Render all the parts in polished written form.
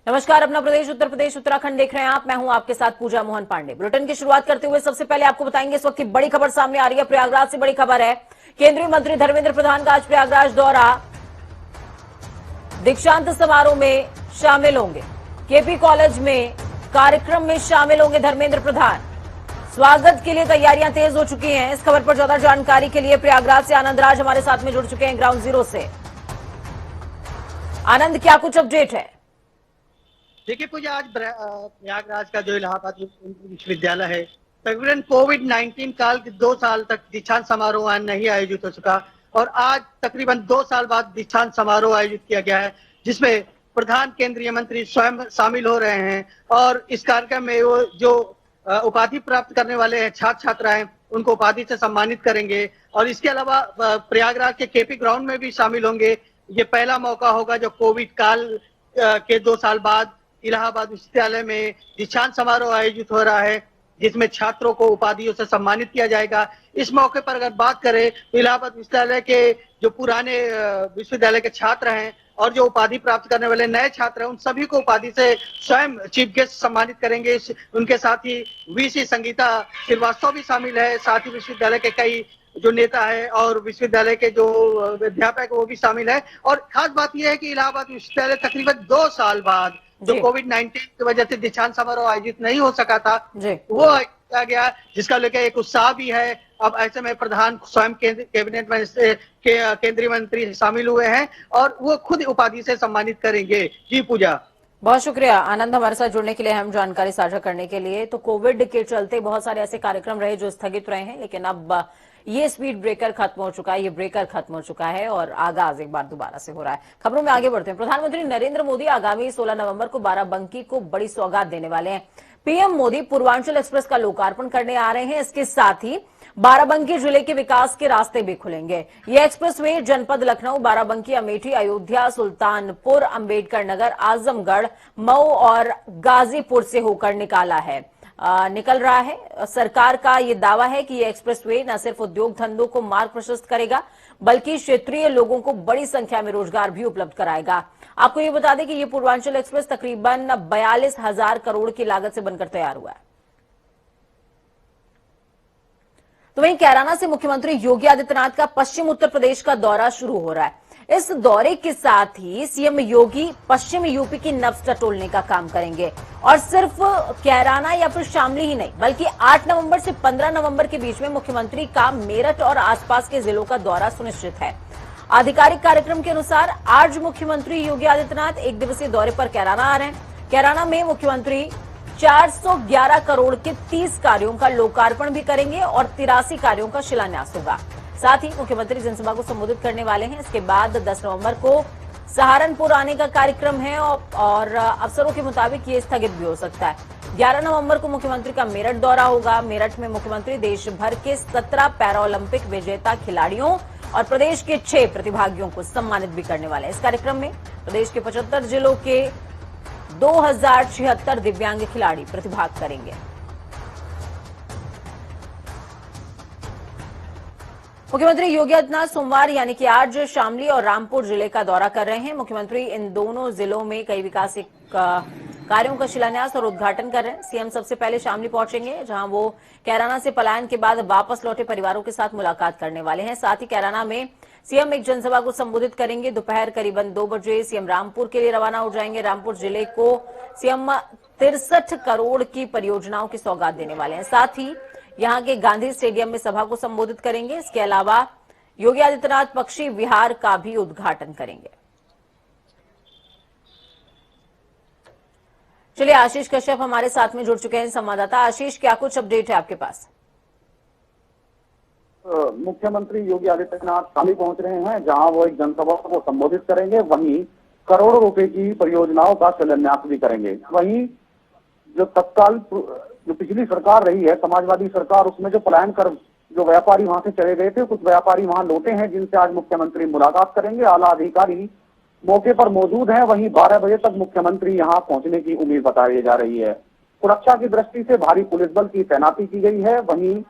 नमस्कार। अपना प्रदेश उत्तर प्रदेश उत्तराखंड देख रहे हैं आप। मैं हूं आपके साथ पूजा मोहन पांडे। बुलेटिन की शुरुआत करते हुए सबसे पहले आपको बताएंगे इस वक्त की बड़ी खबर सामने आ रही है। प्रयागराज से बड़ी खबर है। केंद्रीय मंत्री धर्मेंद्र प्रधान का आज प्रयागराज दौरा। दीक्षांत समारोह में शामिल होंगे। केपी कॉलेज में कार्यक्रम में शामिल होंगे धर्मेंद्र प्रधान। स्वागत के लिए तैयारियां तेज हो चुकी हैं। इस खबर पर ज्यादा जानकारी के लिए प्रयागराज से आनंद राज हमारे साथ में जुड़ चुके हैं ग्राउंड जीरो से। आनंद, क्या कुछ अपडेट है? देखिए पूजा, आज प्रयागराज का जो इलाहाबाद विश्वविद्यालय है, तकरीबन कोविड-19 काल के 2 साल तक दीक्षांत समारोह नहीं आयोजित हो चुका और आज तकरीबन 2 साल बाद दीक्षांत समारोह आयोजित किया गया है, जिसमें प्रधान केंद्रीय मंत्री स्वयं शामिल हो रहे हैं। और इस कार्यक्रम में वो जो उपाधि प्राप्त करने वाले हैं छात्र छात्राएं, उनको उपाधि से सम्मानित करेंगे। और इसके अलावा प्रयागराज के केपी ग्राउंड में भी शामिल होंगे। ये पहला मौका होगा जो कोविड काल के 2 साल बाद इलाहाबाद विश्वविद्यालय में दीक्षांत समारोह आयोजित हो रहा है, जिसमें छात्रों को उपाधियों से सम्मानित किया जाएगा। इस मौके पर अगर बात करें तो इलाहाबाद विश्वविद्यालय के जो पुराने विश्वविद्यालय के छात्र हैं और जो उपाधि प्राप्त करने वाले नए छात्र हैं, उन सभी को उपाधि से स्वयं चीफ गेस्ट सम्मानित करेंगे। उनके साथ ही वीसी संगीता श्रीवास्तव भी शामिल है। साथ ही विश्वविद्यालय के कई जो नेता है और विश्वविद्यालय के जो अध्यापक वो भी शामिल है। और खास बात यह है कि इलाहाबाद विश्वविद्यालय तकरीबन 2 साल बाद जो कोविड-19 की वजह से दीक्षांत समारोह आयोजित नहीं हो सका था, वो किया गया, जिसका लेकर एक उत्साह भी है। अब ऐसे में प्रधान स्वयं कैबिनेट में केंद्रीय मंत्री शामिल हुए हैं और वो खुद उपाधि से सम्मानित करेंगे। जी पूजा। बहुत शुक्रिया आनंद, हमारे साथ जुड़ने के लिए, हम जानकारी साझा करने के लिए। तो कोविड के चलते बहुत सारे ऐसे कार्यक्रम रहे जो स्थगित रहे हैं, लेकिन अब ये स्पीड ब्रेकर खत्म हो चुका है, ये ब्रेकर खत्म हो चुका है और आगाज एक बार दोबारा से हो रहा है। खबरों में आगे बढ़ते हैं। प्रधानमंत्री नरेंद्र मोदी आगामी 16 नवंबर को बाराबंकी को बड़ी सौगात देने वाले हैं। पीएम मोदी पूर्वांचल एक्सप्रेस का लोकार्पण करने आ रहे हैं। इसके साथ ही बाराबंकी जिले के विकास के रास्ते भी खुलेंगे। ये एक्सप्रेसवे जनपद लखनऊ, बाराबंकी, अमेठी, अयोध्या, सुल्तानपुर, अंबेडकर नगर, आजमगढ़, मऊ और गाजीपुर से होकर निकल रहा है। सरकार का ये दावा है कि ये एक्सप्रेसवे न सिर्फ उद्योग धंधों को मार्ग प्रशस्त करेगा, बल्कि क्षेत्रीय लोगों को बड़ी संख्या में रोजगार भी उपलब्ध कराएगा। आपको ये बता दें कि ये पूर्वांचल एक्सप्रेस तकरीबन 42,000 करोड़ की लागत से बनकर तैयार हुआ है। तो वहीं कैराना से मुख्यमंत्री योगी आदित्यनाथ का पश्चिम उत्तर प्रदेश का दौरा शुरू हो रहा है। इस दौरे के साथ ही सीएम योगी पश्चिम यूपी की नब्ज टटोलने का काम करेंगे और सिर्फ कैराना या फिर शामली ही नहीं, बल्कि 8 नवंबर से 15 नवंबर के बीच में मुख्यमंत्री का मेरठ और आसपास के जिलों का दौरा सुनिश्चित है। आधिकारिक कार्यक्रम के अनुसार आज मुख्यमंत्री योगी आदित्यनाथ 1 दिवसीय दौरे पर कैराना आ रहे हैं। कैराना में मुख्यमंत्री 411 करोड़ के 30 कार्यों का लोकार्पण भी करेंगे और 83 कार्यों का शिलान्यास होगा। साथ ही मुख्यमंत्री जनसभा को संबोधित करने वाले हैं। इसके बाद 10 नवंबर को सहारनपुर आने का कार्यक्रम है और अफसरों के मुताबिक ये स्थगित भी हो सकता है। 11 नवंबर को मुख्यमंत्री का मेरठ दौरा होगा। मेरठ में मुख्यमंत्री देश भर के 17 पैराओलंपिक विजेता खिलाड़ियों और प्रदेश के 6 प्रतिभागियों को सम्मानित भी करने वाले हैं। इस कार्यक्रम में प्रदेश के 75 जिलों के 2076 दिव्यांग खिलाड़ी प्रतिभाग करेंगे। मुख्यमंत्री योगी आदित्यनाथ सोमवार यानी कि आज शामली और रामपुर जिले का दौरा कर रहे हैं। मुख्यमंत्री इन दोनों जिलों में कई विकास कार्यों का शिलान्यास और उद्घाटन कर रहे हैं। सीएम सबसे पहले शामली पहुंचेंगे, जहां वो कैराना से पलायन के बाद वापस लौटे परिवारों के साथ मुलाकात करने वाले हैं। साथ ही कैराना में सीएम एक जनसभा को संबोधित करेंगे। दोपहर करीबन 2 बजे सीएम रामपुर के लिए रवाना हो जाएंगे। रामपुर जिले को सीएम 63 करोड़ की परियोजनाओं की सौगात देने वाले हैं। साथ ही यहां के गांधी स्टेडियम में सभा को संबोधित करेंगे। इसके अलावा योगी आदित्यनाथ पक्षी विहार का भी उद्घाटन करेंगे। चलिए, आशीष कश्यप हमारे साथ में जुड़ चुके हैं, संवाददाता। आशीष, क्या कुछ अपडेट है आपके पास? मुख्यमंत्री योगी आदित्यनाथ शामली पहुंच रहे हैं, जहां वो एक जनसभा को संबोधित करेंगे। वहीं करोड़ों रुपए की परियोजनाओं का शिलान्यास भी करेंगे। वहीं जो तत्काल जो पिछली सरकार रही है, समाजवादी सरकार, उसमें जो पलायन कर जो व्यापारी वहां से चले गए थे, कुछ व्यापारी वहां लौटे हैं, जिनसे आज मुख्यमंत्री मुलाकात करेंगे। आला अधिकारी मौके पर मौजूद हैं। वहीं 12 बजे तक मुख्यमंत्री यहां पहुंचने की उम्मीद बताई जा रही है। सुरक्षा की दृष्टि से भारी पुलिस बल की तैनाती की गई है। वहीं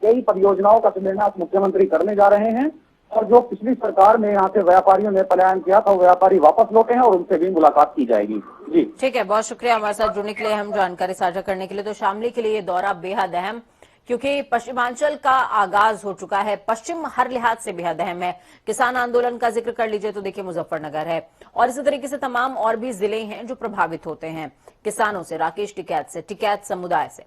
कई परियोजनाओं का शिलान्यास मुख्यमंत्री करने जा रहे हैं और जो पिछली सरकार में यहाँ से व्यापारियों ने पलायन किया था, वो व्यापारी वापस लौटे हैं और उनसे भी मुलाकात की जाएगी। जी ठीक है, बहुत शुक्रिया हमारे साथ जुड़ने के लिए, हम जानकारी साझा करने के लिए। तो शामली के लिए ये दौरा बेहद अहम, क्योंकि पश्चिमांचल का आगाज हो चुका है। पश्चिम हर लिहाज से बेहद अहम है। किसान आंदोलन का जिक्र कर लीजिए तो देखिए मुजफ्फरनगर है, और इसी तरीके से तमाम और भी जिले हैं जो प्रभावित होते हैं किसानों से, राकेश टिकैत से, टिकैत समुदाय से।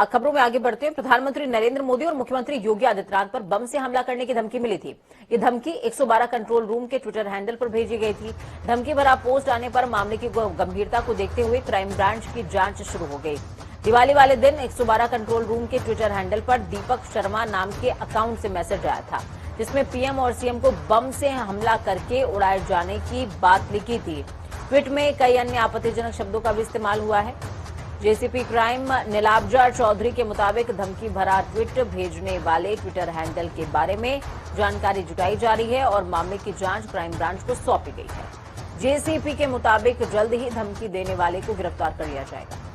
खबरों में आगे बढ़ते हैं। प्रधानमंत्री नरेंद्र मोदी और मुख्यमंत्री योगी आदित्यनाथ पर बम से हमला करने की धमकी मिली थी। ये धमकी 112 कंट्रोल रूम के ट्विटर हैंडल पर भेजी गई थी। धमकी भरा पोस्ट आने पर मामले की गंभीरता को देखते हुए क्राइम ब्रांच की जांच शुरू हो गई। दिवाली वाले दिन 112 कंट्रोल रूम के ट्विटर हैंडल पर दीपक शर्मा नाम के अकाउंट से मैसेज आया था, जिसमें पीएम और सीएम को बम से हमला करके उड़ाए जाने की बात लिखी थी। ट्वीट में कई अन्य आपत्तिजनक शब्दों का भी इस्तेमाल हुआ है। जेसीपी क्राइम नीलाब्जा चौधरी के मुताबिक धमकी भरा ट्वीट भेजने वाले ट्विटर हैंडल के बारे में जानकारी जुटाई जा रही है और मामले की जांच क्राइम ब्रांच को सौंपी गई है। जेसीपी के मुताबिक जल्द ही धमकी देने वाले को गिरफ्तार कर लिया जाएगा।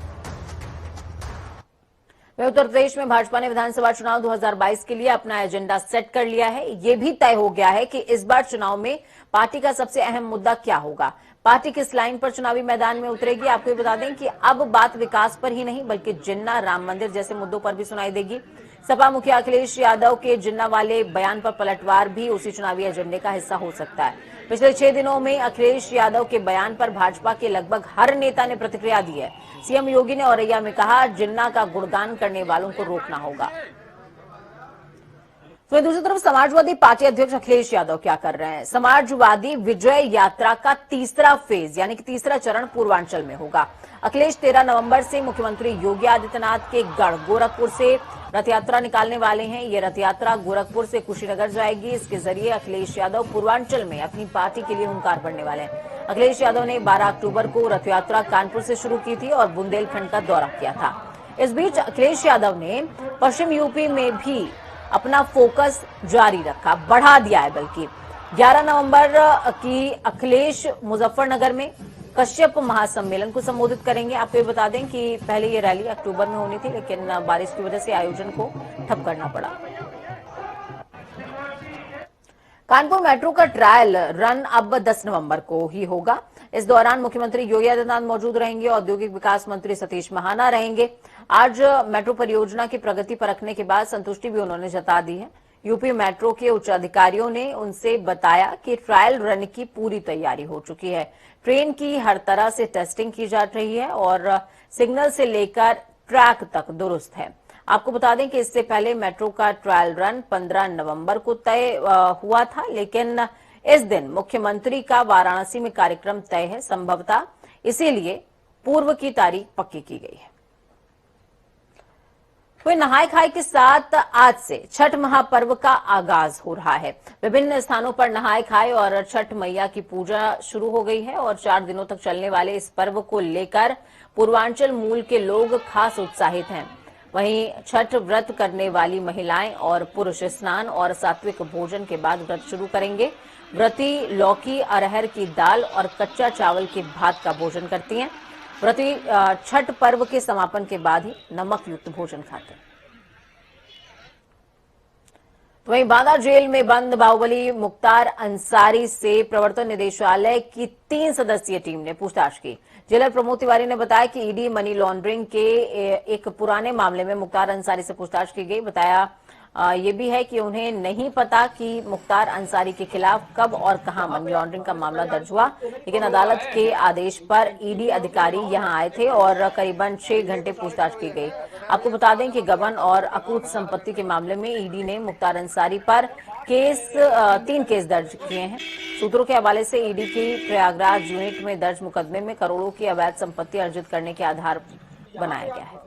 उत्तर प्रदेश में भाजपा ने विधानसभा चुनाव 2022 के लिए अपना एजेंडा सेट कर लिया है। ये भी तय हो गया है कि इस बार चुनाव में पार्टी का सबसे अहम मुद्दा क्या होगा, पार्टी किस लाइन पर चुनावी मैदान में उतरेगी। आपको ये बता दें कि अब बात विकास पर ही नहीं बल्कि जिन्ना, राम मंदिर जैसे मुद्दों पर भी सुनाई देगी। सपा मुखिया अखिलेश यादव के जिन्ना वाले बयान पर पलटवार भी उसी चुनावी एजेंडे का हिस्सा हो सकता है। पिछले 6 दिनों में अखिलेश यादव के बयान पर भाजपा के लगभग हर नेता ने प्रतिक्रिया दी है। सीएम योगी ने औरैया में कहा, जिन्ना का गुणगान करने वालों को रोकना होगा। तो दूसरी तरफ समाजवादी पार्टी अध्यक्ष अखिलेश यादव क्या कर रहे हैं। समाजवादी विजय यात्रा का तीसरा फेज यानी कि तीसरा चरण पूर्वांचल में होगा। अखिलेश 13 नवंबर से मुख्यमंत्री योगी आदित्यनाथ के गढ़ गोरखपुर से रथ यात्रा निकालने वाले हैं। ये रथ यात्रा गोरखपुर से कुशीनगर जाएगी। इसके जरिए अखिलेश यादव पूर्वांचल में अपनी पार्टी के लिए हुंकार भरने वाले हैं। अखिलेश यादव ने 12 अक्टूबर को रथ यात्रा कानपुर से शुरू की थी और बुंदेलखंड का दौरा किया था। इस बीच अखिलेश यादव ने पश्चिम यूपी में भी अपना फोकस जारी रखा, बढ़ा दिया है। बल्कि 11 नवंबर की अखिलेश मुजफ्फरनगर में कश्यप महासम्मेलन को संबोधित करेंगे। आपको ये बता दें कि पहले ये रैली अक्टूबर में होनी थी, लेकिन बारिश की वजह से आयोजन को ठप करना पड़ा। कानपुर मेट्रो का ट्रायल रन अब 10 नवंबर को ही होगा। इस दौरान मुख्यमंत्री योगी आदित्यनाथ मौजूद रहेंगे, औद्योगिक विकास मंत्री सतीश महाना रहेंगे। आज मेट्रो परियोजना की प्रगति परखने के बाद संतुष्टि भी उन्होंने जता दी है। यूपी मेट्रो के उच्च अधिकारियों ने उनसे बताया कि ट्रायल रन की पूरी तैयारी हो चुकी है। ट्रेन की हर तरह से टेस्टिंग की जा रही है और सिग्नल से लेकर ट्रैक तक दुरुस्त है। आपको बता दें कि इससे पहले मेट्रो का ट्रायल रन 15 नवंबर को तय हुआ था, लेकिन इस दिन मुख्यमंत्री का वाराणसी में कार्यक्रम तय है। संभवतः इसीलिए पूर्व की तारीख पक्की की गई है। वही नहाय खाए के साथ आज से छठ महापर्व का आगाज हो रहा है। विभिन्न स्थानों पर नहाय खाए और छठ मैया की पूजा शुरू हो गई है और 4 दिनों तक चलने वाले इस पर्व को लेकर पूर्वांचल मूल के लोग खास उत्साहित हैं। वहीं छठ व्रत करने वाली महिलाएं और पुरुष स्नान और सात्विक भोजन के बाद व्रत शुरू करेंगे। व्रती लौकी, अरहर की दाल और कच्चा चावल के भात का भोजन करती हैं। व्रती छठ पर्व के समापन के बाद ही नमक युक्त भोजन खाते हैं। वहीं बांदा जेल में बंद बाहुबली मुख्तार अंसारी से प्रवर्तन निदेशालय की 3 सदस्यीय टीम ने पूछताछ की। जेलर प्रमोद तिवारी ने बताया कि ईडी मनी लॉन्ड्रिंग के एक पुराने मामले में मुख्तार अंसारी से पूछताछ की गई। बताया ये भी है कि उन्हें नहीं पता कि मुख्तार अंसारी के खिलाफ कब और कहां मनी लॉन्ड्रिंग का मामला दर्ज हुआ, लेकिन अदालत के आदेश पर ईडी अधिकारी यहां आए थे और करीबन 6 घंटे पूछताछ की गई। आपको बता दें कि गबन और अकूत संपत्ति के मामले में ईडी ने मुख्तार अंसारी पर 3 केस दर्ज किए हैं। सूत्रों के हवाले से ईडी की प्रयागराज यूनिट में दर्ज मुकदमे में करोड़ों की अवैध संपत्ति अर्जित करने के आधार बनाया गया है।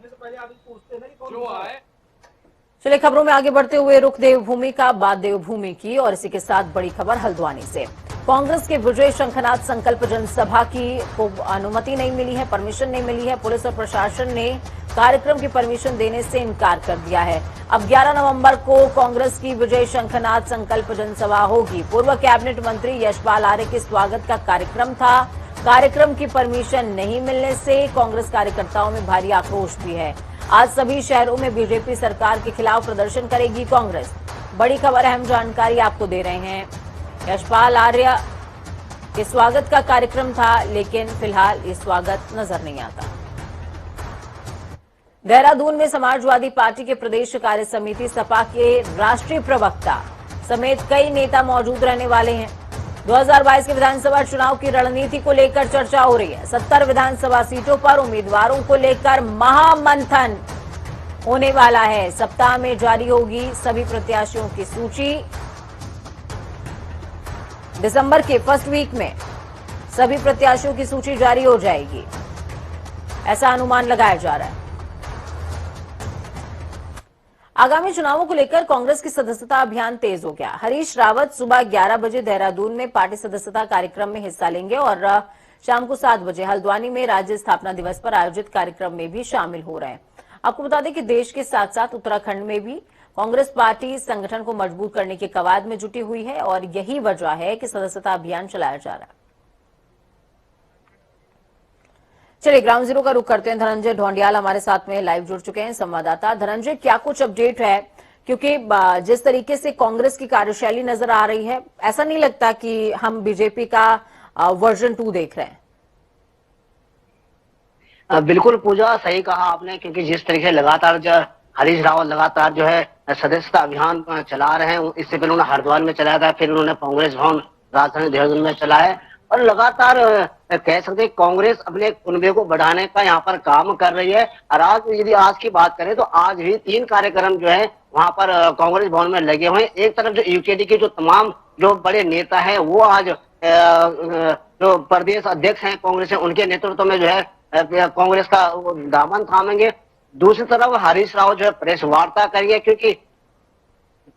चलिए खबरों में आगे बढ़ते हुए रुख देवभूमि का, बात देवभूमि की, और इसी के साथ बड़ी खबर हल्द्वानी से। कांग्रेस के विजय शंखनाथ संकल्प जनसभा की को अनुमति नहीं मिली है, परमिशन नहीं मिली है। पुलिस और प्रशासन ने कार्यक्रम की परमिशन देने से इनकार कर दिया है। अब 11 नवंबर को कांग्रेस की विजय शंखनाथ संकल्प जनसभा होगी। पूर्व कैबिनेट मंत्री यशपाल आर्य के स्वागत का कार्यक्रम था। कार्यक्रम की परमिशन नहीं मिलने से कांग्रेस कार्यकर्ताओं में भारी आक्रोश भी है। आज सभी शहरों में बीजेपी सरकार के खिलाफ प्रदर्शन करेगी कांग्रेस। बड़ी खबर, अहम जानकारी आपको दे रहे हैं। यशपाल आर्य के स्वागत का कार्यक्रम था, लेकिन फिलहाल ये स्वागत नजर नहीं आता। देहरादून में समाजवादी पार्टी के प्रदेश कार्य समिति सपा के राष्ट्रीय प्रवक्ता समेत कई नेता मौजूद रहने वाले हैं। 2022 के विधानसभा चुनाव की रणनीति को लेकर चर्चा हो रही है। 70 विधानसभा सीटों पर उम्मीदवारों को लेकर महामंथन होने वाला है। सप्ताह में जारी होगी सभी प्रत्याशियों की सूची। दिसंबर के फर्स्ट वीक में सभी प्रत्याशियों की सूची जारी हो जाएगी, ऐसा अनुमान लगाया जा रहा है। आगामी चुनावों को लेकर कांग्रेस की सदस्यता अभियान तेज हो गया। हरीश रावत सुबह 11 बजे देहरादून में पार्टी सदस्यता कार्यक्रम में हिस्सा लेंगे और शाम को 7 बजे हल्द्वानी में राज्य स्थापना दिवस पर आयोजित कार्यक्रम में भी शामिल हो रहे हैं। आपको बता दें कि देश के साथ साथ उत्तराखंड में भी कांग्रेस पार्टी संगठन को मजबूत करने के कवायद में जुटी हुई है और यही वजह है कि सदस्यता अभियान चलाया जा रहा है। चलिए ग्राउंड जीरो का रुख करते हैं। धनंजय ढोंडियाल हमारे साथ में लाइव जुड़ चुके हैं, संवाददाता। धनंजय, क्या कुछ अपडेट है? क्योंकि जिस तरीके से कांग्रेस की कार्यशैली नजर आ रही है, ऐसा नहीं लगता कि हम बीजेपी का वर्जन 2 देख रहे हैं। बिल्कुल पूजा, सही कहा आपने, क्योंकि जिस तरीके से लगातार जो हरीश रावत लगातार जो है सदस्यता अभियान चला रहे हैं, इससे पहले उन्होंने हरिद्वार में चलाया था, फिर उन्होंने कांग्रेस भवन राजधानी देहरादून में चलाया और लगातार कह सकते हैं कांग्रेस अपने कुनबे को बढ़ाने का यहाँ पर काम कर रही है। और आज यदि आज की बात करें तो आज भी 3 कार्यक्रम जो है वहां पर कांग्रेस भवन में लगे हुए हैं। एक तरफ जो यूकेडी के जो तमाम जो बड़े नेता हैं वो आज जो प्रदेश अध्यक्ष हैं कांग्रेस है उनके नेतृत्व में जो है कांग्रेस का दामन थामेंगे। दूसरी तरफ हरीश रावत जो है प्रेस वार्ता करेंगे, क्योंकि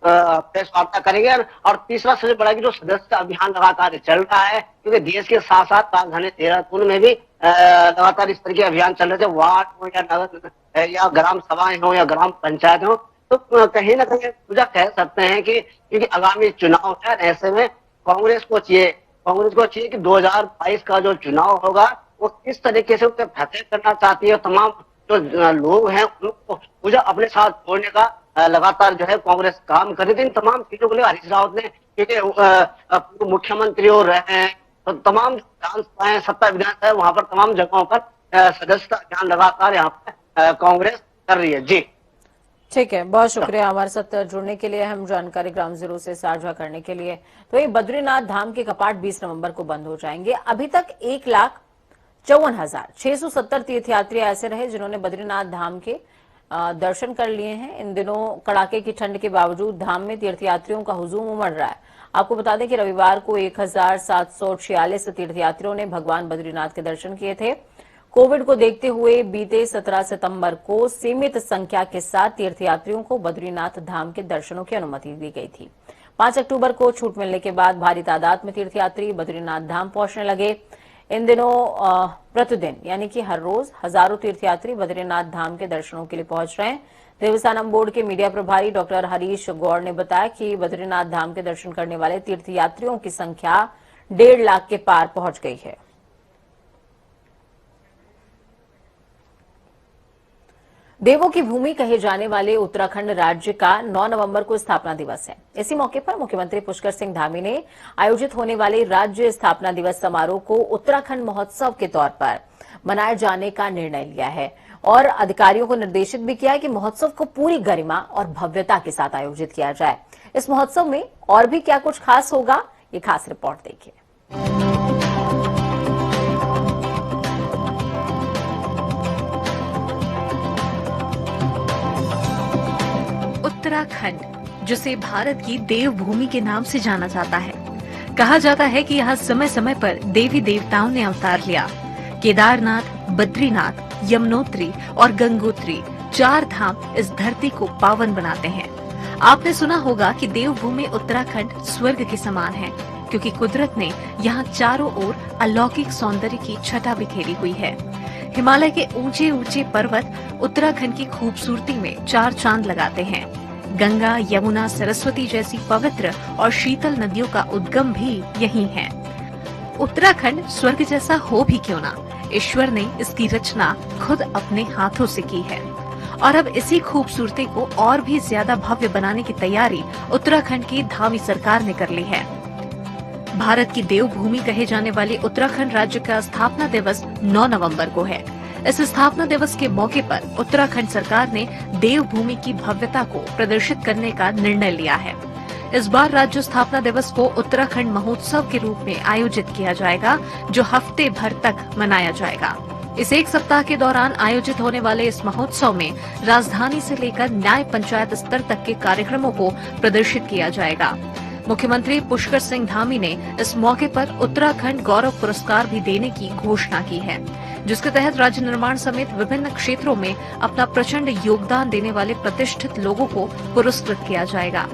प्रेस वार्ता करेंगे। और तीसरा सबसे बड़ा कि जो सदस्यता अभियान लगातार चल रहा है, क्योंकि देश के साथ साथ राजधानी देहरादून में भी लगातार इस तरह के अभियान चल रहे थे, वार्ड हो या नगर या ग्राम सभाएं हो या ग्राम पंचायत हो। तो कहीं ना कहीं पूजा कह सकते हैं कि क्योंकि आगामी चुनाव है, ऐसे में कांग्रेस को चाहिए कि 2022 का जो चुनाव होगा वो किस तरीके से उसे फतेह करना चाहती है। तमाम जो लोग हैं उनको पूजा अपने साथ जोड़ने का लगातार जो है कांग्रेस काम कर रही थी। इन तमाम चीजों के लिए हरीश रावत ने, क्योंकि मुख्यमंत्री हो रहे हैं, तो तमाम विधानसभाएं 70 विधानसभा वहां पर तमाम जगहों पर सदस्यता अभियान लगातार यहाँ पर कांग्रेस कर रही है। जी ठीक है, बहुत शुक्रिया हमारे साथ जुड़ने के लिए, हम जानकारी ग्राउंड जीरो से साझा करने के लिए। तो ये बद्रीनाथ धाम के कपाट 20 नवंबर को बंद हो जाएंगे। अभी तक 1,54,670 तीर्थयात्री ऐसे रहे जिन्होंने बद्रीनाथ धाम के दर्शन कर लिए हैं। इन दिनों कड़ाके की ठंड के बावजूद धाम में तीर्थयात्रियों का हुजूम उमड़ रहा है। आपको बता दें कि रविवार को 1,746 तीर्थयात्रियों ने भगवान बद्रीनाथ के दर्शन किए थे। कोविड को देखते हुए बीते 17 सितंबर को सीमित संख्या के साथ तीर्थयात्रियों को बद्रीनाथ धाम के दर्शनों की अनुमति दी गई थी। 5 अक्टूबर को छूट मिलने के बाद भारी तादाद में तीर्थयात्री बद्रीनाथ धाम पहुंचने लगे। इन दिनों प्रतिदिन यानी कि हर रोज हजारों तीर्थयात्री बद्रीनाथ धाम के दर्शनों के लिए पहुंच रहे हैं। देवस्थानम बोर्ड के मीडिया प्रभारी डॉक्टर हरीश गौड़ ने बताया कि बद्रीनाथ धाम के दर्शन करने वाले तीर्थयात्रियों की संख्या 1.5 लाख के पार पहुंच गई है। देवों की भूमि कहे जाने वाले उत्तराखंड राज्य का 9 नवंबर को स्थापना दिवस है। इसी मौके पर मुख्यमंत्री पुष्कर सिंह धामी ने आयोजित होने वाले राज्य स्थापना दिवस समारोह को उत्तराखंड महोत्सव के तौर पर मनाए जाने का निर्णय लिया है और अधिकारियों को निर्देशित भी किया है कि महोत्सव को पूरी गरिमा और भव्यता के साथ आयोजित किया जाए। इस महोत्सव में और भी क्या कुछ खास होगा, ये खास रिपोर्ट देखिए। उत्तराखंड, जिसे भारत की देवभूमि के नाम से जाना जाता है, कहा जाता है कि यहाँ समय समय पर देवी देवताओं ने अवतार लिया। केदारनाथ, बद्रीनाथ, यमुनोत्री और गंगोत्री 4 धाम इस धरती को पावन बनाते हैं। आपने सुना होगा कि देवभूमि उत्तराखंड स्वर्ग के समान है, क्योंकि कुदरत ने यहाँ चारों ओर अलौकिक सौंदर्य की छटा बिखेरी हुई है। हिमालय के ऊंचे ऊंचे पर्वत उत्तराखंड की खूबसूरती में 4 चांद लगाते हैं। गंगा, यमुना, सरस्वती जैसी पवित्र और शीतल नदियों का उद्गम भी यही है। उत्तराखंड स्वर्ग जैसा हो भी क्यों ना, ईश्वर ने इसकी रचना खुद अपने हाथों से की है और अब इसी खूबसूरती को और भी ज्यादा भव्य बनाने की तैयारी उत्तराखंड की धामी सरकार ने कर ली है। भारत की देवभूमि कहे जाने वाले उत्तराखंड राज्य का स्थापना दिवस 9 नवंबर को है। इस स्थापना दिवस के मौके पर उत्तराखंड सरकार ने देवभूमि की भव्यता को प्रदर्शित करने का निर्णय लिया है। इस बार राज्य स्थापना दिवस को उत्तराखंड महोत्सव के रूप में आयोजित किया जाएगा, जो हफ्ते भर तक मनाया जाएगा। इस एक सप्ताह के दौरान आयोजित होने वाले इस महोत्सव में राजधानी से लेकर न्याय पंचायत स्तर तक के कार्यक्रमों को प्रदर्शित किया जाएगा। मुख्यमंत्री पुष्कर सिंह धामी ने इस मौके पर उत्तराखंड गौरव पुरस्कार भी देने की घोषणा की है, जिसके तहत राज्य निर्माण समेत विभिन्न क्षेत्रों में अपना प्रचंड योगदान देने वाले प्रतिष्ठित लोगों को पुरस्कृत किया जाएगा।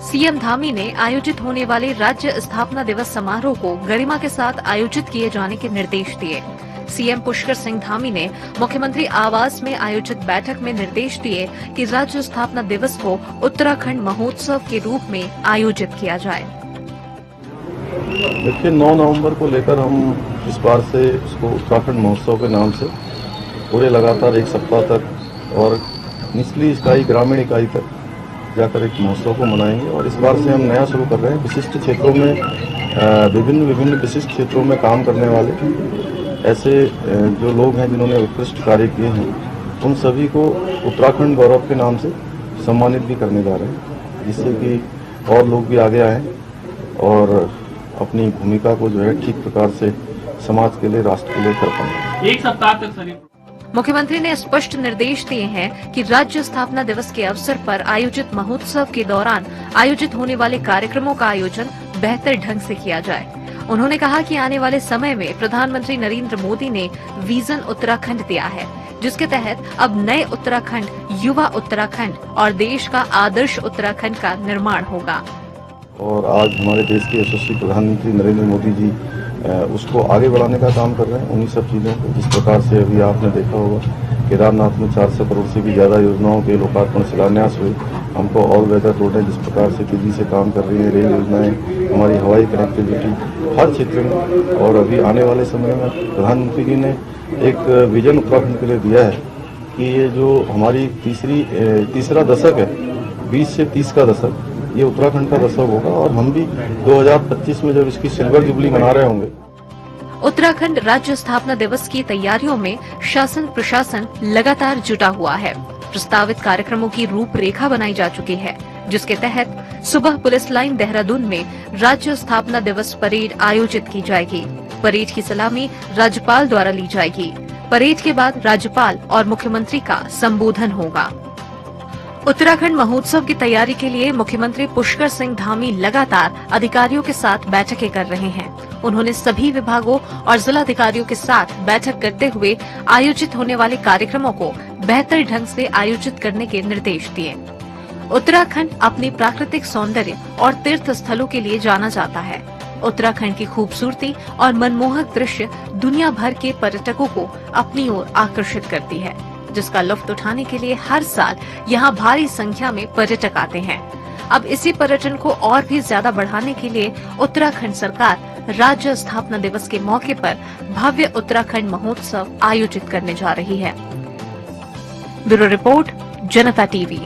सीएम धामी ने आयोजित होने वाले राज्य स्थापना दिवस समारोह को गरिमा के साथ आयोजित किए जाने के निर्देश दिए। सीएम पुष्कर सिंह धामी ने मुख्यमंत्री आवास में आयोजित बैठक में निर्देश दिए कि राज्य स्थापना दिवस को उत्तराखंड महोत्सव के रूप में आयोजित किया जाए। देखिए 9 नवंबर को लेकर हम इस बार से इसको उत्तराखंड महोत्सव के नाम से पूरे लगातार एक सप्ताह तक और निचली इकाई ग्रामीण इकाई तक जाकर एक महोत्सव को मनाएंगे। और इस बार से हम नया शुरू कर रहे हैं। विशिष्ट क्षेत्रों में विभिन्न विशिष्ट क्षेत्रों में काम करने वाले ऐसे जो लोग हैं जिन्होंने उत्कृष्ट कार्य किए हैं, उन सभी को उत्तराखंड गौरव के नाम से सम्मानित भी करने जा रहे हैं, जिससे कि और लोग भी आगे आएं और अपनी भूमिका को जो है ठीक प्रकार से समाज के लिए, राष्ट्र के लिए कर पाएं। एक सप्ताह तक मुख्यमंत्री ने स्पष्ट निर्देश दिए हैं कि राज्य स्थापना दिवस के अवसर पर आयोजित महोत्सव के दौरान आयोजित होने वाले कार्यक्रमों का आयोजन बेहतर ढंग से किया जाए। उन्होंने कहा कि आने वाले समय में प्रधानमंत्री नरेंद्र मोदी ने विजन उत्तराखंड दिया है, जिसके तहत अब नए उत्तराखंड, युवा उत्तराखंड और देश का आदर्श उत्तराखंड का निर्माण होगा। और आज हमारे देश के यशस्वी प्रधानमंत्री नरेंद्र मोदी जी उसको आगे बढ़ाने का काम कर रहे हैं। उन्हीं सब चीज़ों को, जिस प्रकार से अभी आपने देखा होगा केदारनाथ में 400 करोड़ से भी ज़्यादा योजनाओं के लोकार्पण शिलान्यास हुए। हमको ऑल वेदर रोडें जिस प्रकार से तेजी से काम कर रही है, रेल योजनाएं, हमारी हवाई कनेक्टिविटी हर क्षेत्र में। और अभी आने वाले समय में प्रधानमंत्री जी ने एक विजन उत्तराखंड के लिए दिया है कि ये जो हमारी तीसरा दशक है, 20 से 30 का दशक, ये उत्तराखंड का दशक होगा। और हम भी 2025 में जब इसकी सिल्वर जुबली मना रहे होंगे। उत्तराखंड राज्य स्थापना दिवस की तैयारियों में शासन प्रशासन लगातार जुटा हुआ है। प्रस्तावित कार्यक्रमों की रूपरेखा बनाई जा चुकी है, जिसके तहत सुबह पुलिस लाइन देहरादून में राज्य स्थापना दिवस परेड आयोजित की जाएगी। परेड की सलामी राज्यपाल द्वारा ली जाएगी। परेड के बाद राज्यपाल और मुख्यमंत्री का संबोधन होगा। उत्तराखंड महोत्सव की तैयारी के लिए मुख्यमंत्री पुष्कर सिंह धामी लगातार अधिकारियों के साथ बैठकें कर रहे हैं। उन्होंने सभी विभागों और जिलाधिकारियों के साथ बैठक करते हुए आयोजित होने वाले कार्यक्रमों को बेहतर ढंग से आयोजित करने के निर्देश दिए। उत्तराखंड अपने प्राकृतिक सौंदर्य और तीर्थ स्थलों के लिए जाना जाता है। उत्तराखंड की खूबसूरती और मनमोहक दृश्य दुनिया भर के पर्यटकों को अपनी ओर आकर्षित करती है, जिसका लुत्फ उठाने के लिए हर साल यहाँ भारी संख्या में पर्यटक आते हैं। अब इसी पर्यटन को और भी ज्यादा बढ़ाने के लिए उत्तराखंड सरकार राज्य स्थापना दिवस के मौके पर भव्य उत्तराखंड महोत्सव आयोजित करने जा रही है। ब्यूरो रिपोर्ट, जनता टीवी।